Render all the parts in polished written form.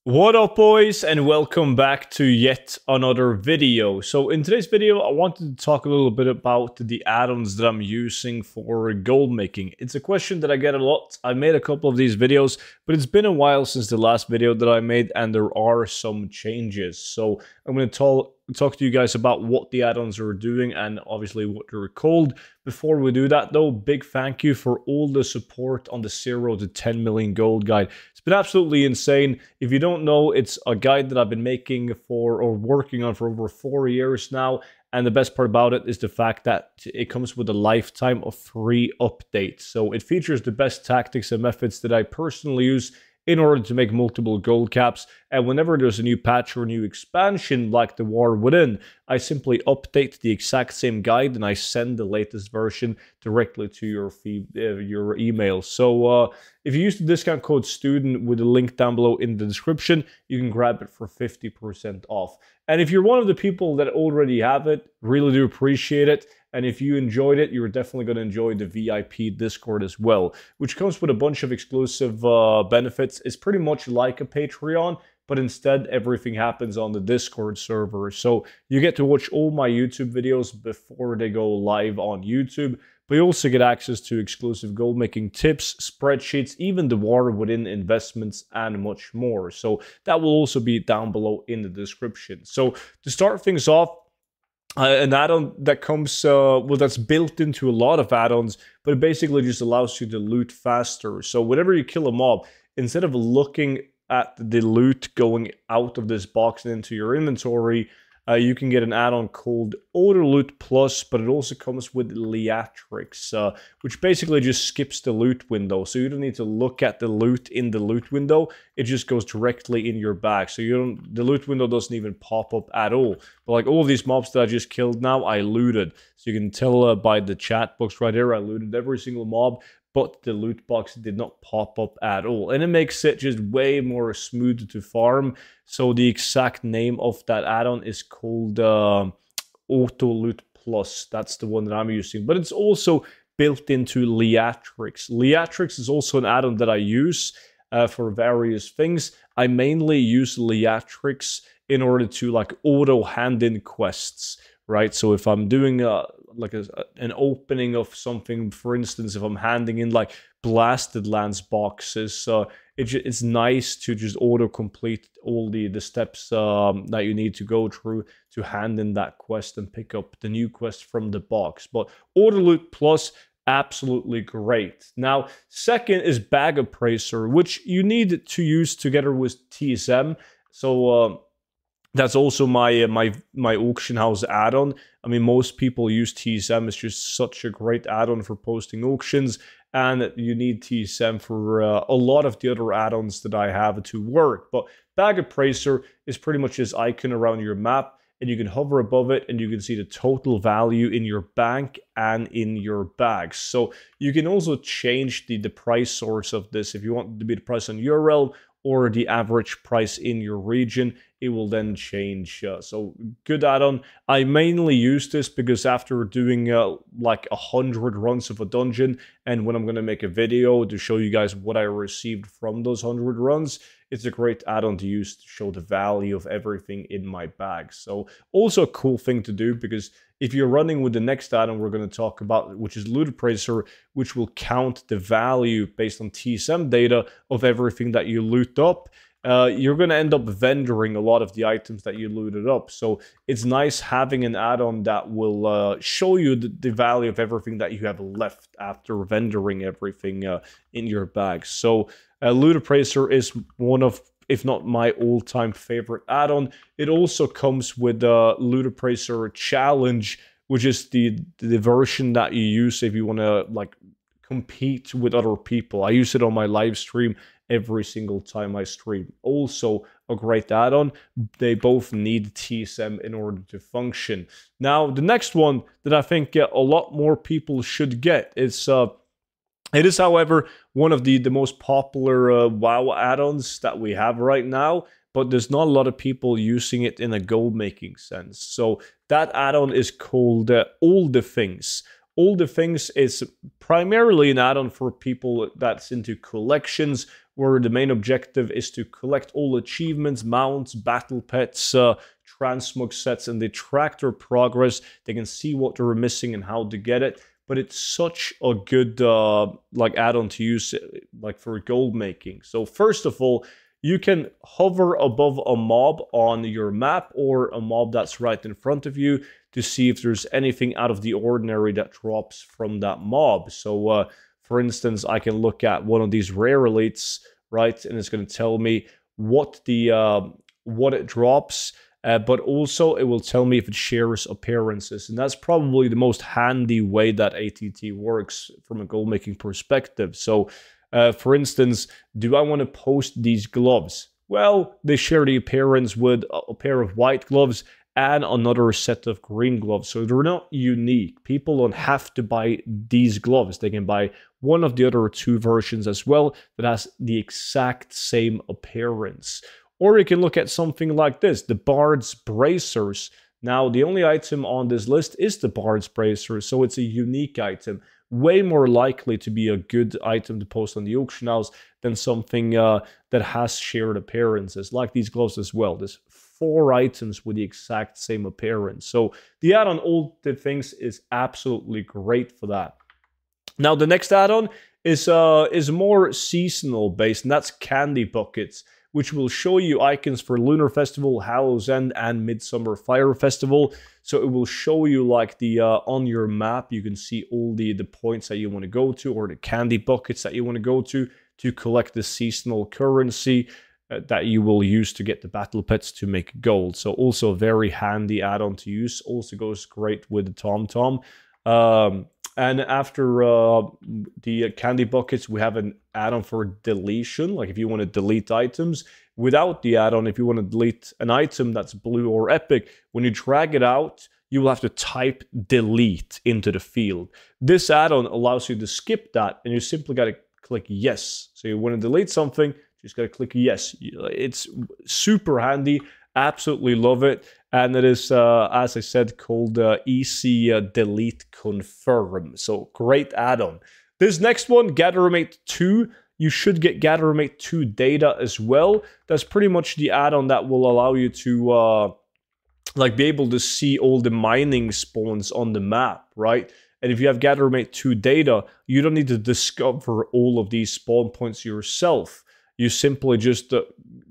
What up, boys, and welcome back to yet another video. So in today's video, I wanted to talk a little bit about the add-ons that I'm using for gold making. It's a question that I get a lot. I made a couple of these videos, but it's been a while since the last video that I made, and there are some changes. So I'm going to talk to you guys about what the add-ons are doing and obviously what they're called. Before we do that though, big thank you for all the support on the 0 to 10 million gold guide. It's been absolutely insane. If you don't know, it's a guide that I've been making for or working on for over 4 years now. And the best part about it is the fact that it comes with a lifetime of free updates. So it features the best tactics and methods that I personally use in order to make multiple gold caps. And whenever there's a new patch or a new expansion like the War Within, I simply update the exact same guide and I send the latest version directly to your feed, your email. So if you use the discount code STUDENT with the link down below in the description, you can grab it for 50% off. And if you're one of the people that already have it, really do appreciate it. And if you enjoyed it, you're definitely going to enjoy the VIP Discord as well, which comes with a bunch of exclusive benefits. It's pretty much like a Patreon, but instead everything happens on the Discord server. So you get to watch all my YouTube videos before they go live on YouTube, but you also get access to exclusive gold making tips, spreadsheets, even the War Within investments, and much more. So that will also be down below in the description. So to start things off, an add-on that comes, well, that's built into a lot of add-ons, but it basically just allows you to loot faster. So whenever you kill a mob, instead of looking at the loot going out of this box and into your inventory, you can get an add-on called Autoloot Plus, but it also comes with Liatrix, which basically just skips the loot window. So you don't need to look at the loot in the loot window. It just goes directly in your bag. So the loot window doesn't even pop up at all. But like all of these mobs that I just killed now, I looted. So you can tell by the chat box right here, I looted every single mob, but the loot box did not pop up at all. And it makes it just way more smooth to farm. So the exact name of that add-on is called Autoloot Plus. That's the one that I'm using. But it's also built into Liatrix. Liatrix is also an add-on that I use for various things. I mainly use Liatrix in order to like auto hand in quests, right? So if I'm doing an opening of something, for instance, if I'm handing in like blasted lands boxes, it's nice to just auto complete all the steps that you need to go through to hand in that quest and pick up the new quest from the box. But Autoloot Plus, absolutely great. Now, second is Bagracer, which you need to use together with TSM. So that's also my my auction house add-on. I mean, most people use TSM. It's just such a great add-on for posting auctions, and you need TSM for a lot of the other add-ons that I have to work. But Bagracer is pretty much this icon around your map, and you can hover above it, and you can see the total value in your bank and in your bags. So you can also change the price source of this if you want it to be the price on your realm or the average price in your region. It will then change. So good add-on. I mainly use this because after doing like 100 runs of a dungeon, and when I'm going to make a video to show you guys what I received from those 100 runs, it's a great add-on to use to show the value of everything in my bag. So also a cool thing to do, because if you're running with the next add-on we're going to talk about, which is Loot, which will count the value based on TSM data of everything that you loot up, you're going to end up vendoring a lot of the items that you looted up. So it's nice having an add-on that will show you the value of everything that you have left after vendoring everything in your bag. So Loot is one of, if not my all-time favorite add-on. It also comes with Loot Challenge, which is the version that you use if you want to like compete with other people. I use it on my live stream every single time I stream. Also a great add-on. They both need TSM in order to function. Now, the next one that I think a lot more people should get is it is, however, one of the most popular WoW add-ons that we have right now, but there's not a lot of people using it in a gold-making sense. So that add-on is called All the Things. All the Things is primarily an add-on for people that's into collections where the main objective is to collect all achievements, mounts, battle pets, transmog sets, and they track their progress. They can see what they're missing and how to get it. But it's such a good like add-on to use like for gold making. So first of all, you can hover above a mob on your map or a mob that's right in front of you to see if there's anything out of the ordinary that drops from that mob. So for instance, I can look at one of these rare elites, right, and it's going to tell me what it drops. But also it will tell me if it shares appearances. And that's probably the most handy way that ATT works from a goal making perspective. So for instance, do I want to post these gloves? Well, they share the appearance with a pair of white gloves and another set of green gloves. So they're not unique. People don't have to buy these gloves. They can buy one of the other two versions as well that has the exact same appearance. Or you can look at something like this, the Bard's Bracers. Now, the only item on this list is the Bard's Bracers, so it's a unique item. Way more likely to be a good item to post on the auction house than something that has shared appearances, like these gloves as well. There's 4 items with the exact same appearance. So the add-on All the Things is absolutely great for that. Now, the next add-on is more seasonal based, and that's Candy Buckets, which will show you icons for Lunar Festival, Hallow's End, and Midsummer Fire Festival. So it will show you like the on your map, you can see all the points that you want to go to, or the candy buckets that you want to go to collect the seasonal currency that you will use to get the battle pets to make gold. So also a very handy add-on to use. Also goes great with the TomTom. And after the candy buckets, we have an add-on for deletion. Like if you want to delete items without the add-on, if you want to delete an item that's blue or epic, when you drag it out, you will have to type delete into the field. This add-on allows you to skip that, and you simply got to click yes. So you want to delete something, you just got to click yes. It's super handy. Absolutely love it. And it is, as I said, called Easy Delete Confirm. So great add-on. This next one, Gathermate 2. You should get Gathermate 2 data as well. That's pretty much the add-on that will allow you to like be able to see all the mining spawns on the map, right? And if you have Gathermate 2 data, you don't need to discover all of these spawn points yourself. You simply just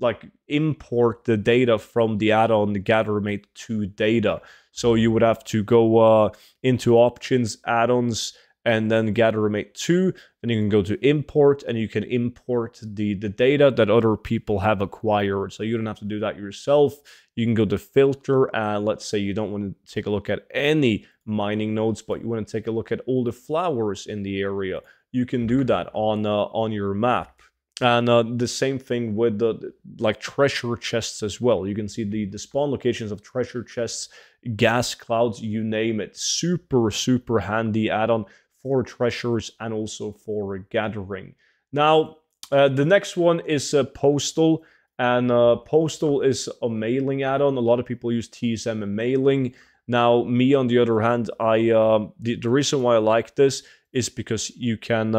like import the data from the add-on, the Gathermate 2 data. So you would have to go into options, add-ons, and then Gathermate 2. Then you can go to import, and you can import the data that other people have acquired. So you don't have to do that yourself. You can go to filter, and let's say you don't want to take a look at any mining nodes, but you want to take a look at all the flowers in the area. You can do that on your map. And the same thing with the like treasure chests as well. You can see the spawn locations of treasure chests, gas clouds, you name it. Super, super handy add-on for treasures and also for gathering. Now, the next one is Postal. And Postal is a mailing add-on. A lot of people use TSM and mailing. Now, me on the other hand, the reason why I like this is because you can,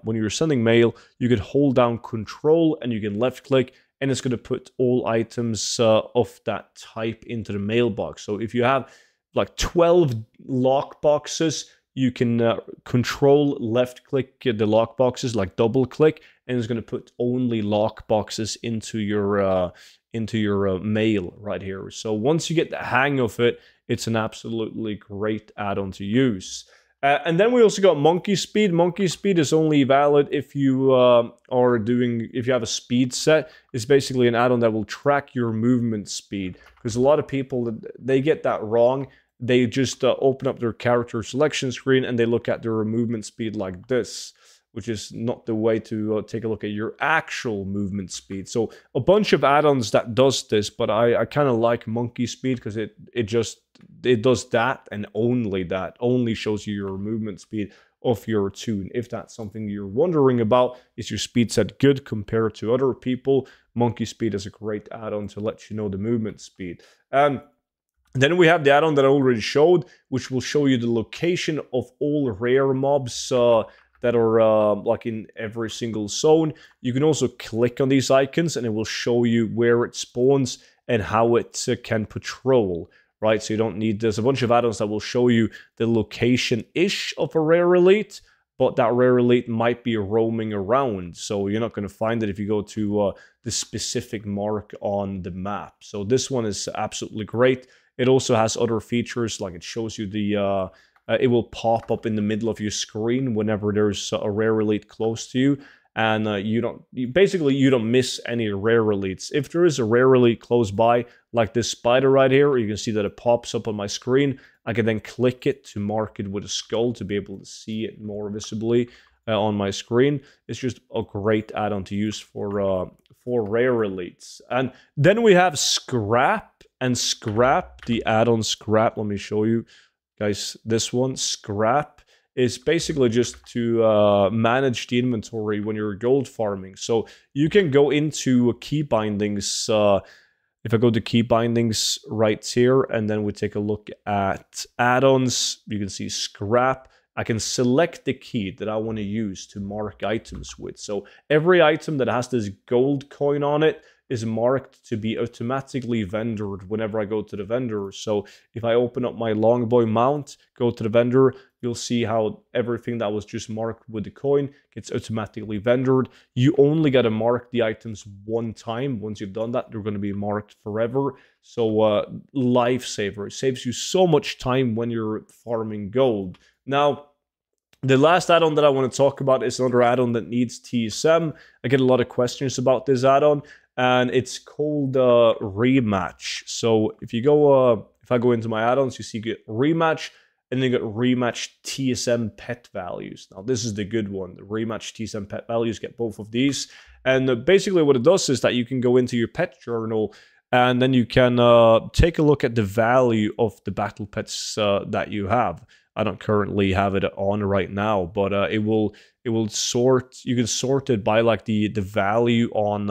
when you're sending mail, you can hold down Control and you can left click, and it's going to put all items of that type into the mailbox. So if you have like 12 lock boxes, you can Control left click the lock boxes, like double click, and it's going to put only lock boxes into your mail right here. So once you get the hang of it, it's an absolutely great add-on to use. And then we also got Monkey Speed. Monkey Speed is only valid if you if you have a speed set. It's basically an add-on that will track your movement speed. Because a lot of people, they get that wrong. They just open up their character selection screen and they look at their movement speed like this, which is not the way to take a look at your actual movement speed. So a bunch of add-ons that does this, but I kind of like Monkey Speed because it does that and only that, only shows you your movement speed of your toon. If that's something you're wondering about, is your speed set good compared to other people? Monkey Speed is a great add-on to let you know the movement speed. Then we have the add-on that I already showed, which will show you the location of all rare mobs that are like in every single zone. You can also click on these icons and it will show you where it spawns and how it can patrol, right? So you don't need, there's a bunch of add-ons that will show you the location-ish of a rare elite, but that rare elite might be roaming around, so you're not going to find it if you go to the specific mark on the map. So this one is absolutely great. It also has other features, like it shows you the it will pop up in the middle of your screen whenever there's a rare elite close to you, and you don't miss any rare elites. If there is a rare elite close by, like this spider right here, you can see that it pops up on my screen. I can then click it to mark it with a skull to be able to see it more visibly on my screen. It's just a great add-on to use for rare elites. And then we have Scrap, and Scrap, the add-on Scrap. Let me show you guys this one. Scrap is basically just to manage the inventory when you're gold farming. So you can go into key bindings. If I go to key bindings right here, and then we take a look at add-ons, you can see Scrap. I can select the key that I want to use to mark items with. So every item that has this gold coin on it is marked to be automatically vendored whenever I go to the vendor. So if I open up my Longboy mount, go to the vendor, you'll see how everything that was just marked with the coin gets automatically vendored. You only got to mark the items one time. Once you've done that, they're going to be marked forever. So lifesaver. It saves you so much time when you're farming gold. Now, the last add-on that I want to talk about is another add-on that needs TSM. I get a lot of questions about this add-on, and it's called Rematch. So if you go, if I go into my add-ons, you see get Rematch, and then you get Rematch TSM pet values. Now this is the good one. The Rematch TSM pet values, get both of these. And basically what it does is that you can go into your pet journal, and then you can take a look at the value of the battle pets that you have. I don't currently have it on right now, but it will sort. You can sort it by like the value on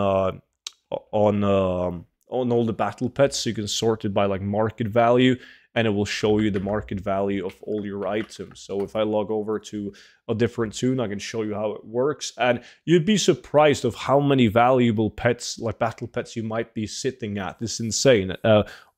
all the battle pets. So you can sort it by like market value, and it will show you the market value of all your items. So if I log over to a different tune, I can show you how it works. And you'd be surprised of how many valuable pets, like battle pets, you might be sitting at. It's insane.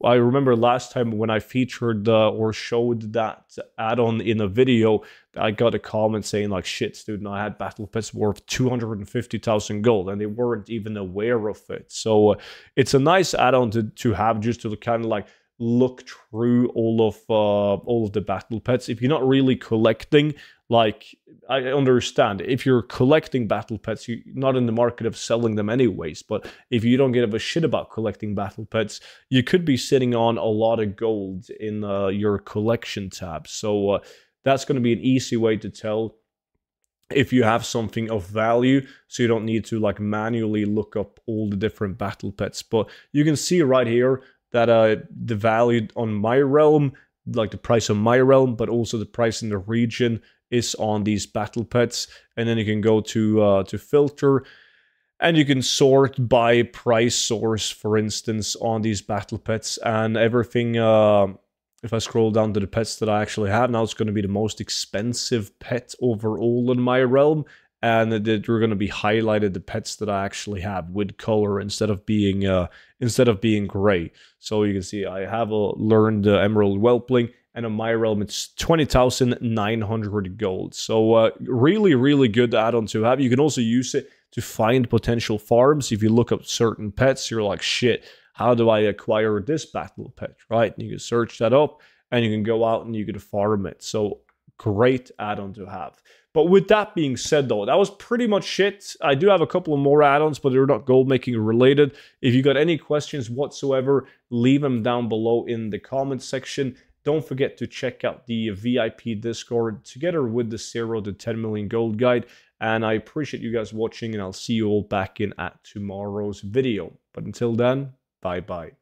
I remember last time when I featured or showed that add-on in a video, I got a comment saying like, shit, student, I had battle pets worth 250,000 gold, and they weren't even aware of it. So it's a nice add-on to have, just to kind of like look through all of the battle pets. If you're not really collecting, like, I understand if you're collecting battle pets, you're not in the market of selling them anyways. But if you don't give a shit about collecting battle pets, you could be sitting on a lot of gold in your collection tab. So that's going to be an easy way to tell if you have something of value, so you don't need to like manually look up all the different battle pets. But you can see right here that the value on my realm, like the price on my realm, but also the price in the region is on these battle pets. And then you can go to filter, and you can sort by price source, for instance, on these battle pets, and everything. If I scroll down to the pets that I actually have, now it's going to be the most expensive pet overall in my realm. And they're going to be highlighted, the pets that I actually have, with color instead of being gray. So you can see I have learned Emerald Whelpling, and on my realm it's 20,900 gold. So really, really good add-on to have. You can also use it to find potential farms. If you look up certain pets, you're like, shit, how do I acquire this battle pet, right? And you can search that up, and you can go out and you can farm it. So great add-on to have. But with that being said, though, that was pretty much it. I do have a couple of more add-ons, but they're not gold making related. If you got any questions whatsoever, leave them down below in the comments section. Don't forget to check out the VIP Discord together with the 0 to 10 million gold guide. And I appreciate you guys watching, and I'll see you all back in at tomorrow's video. But until then, bye-bye.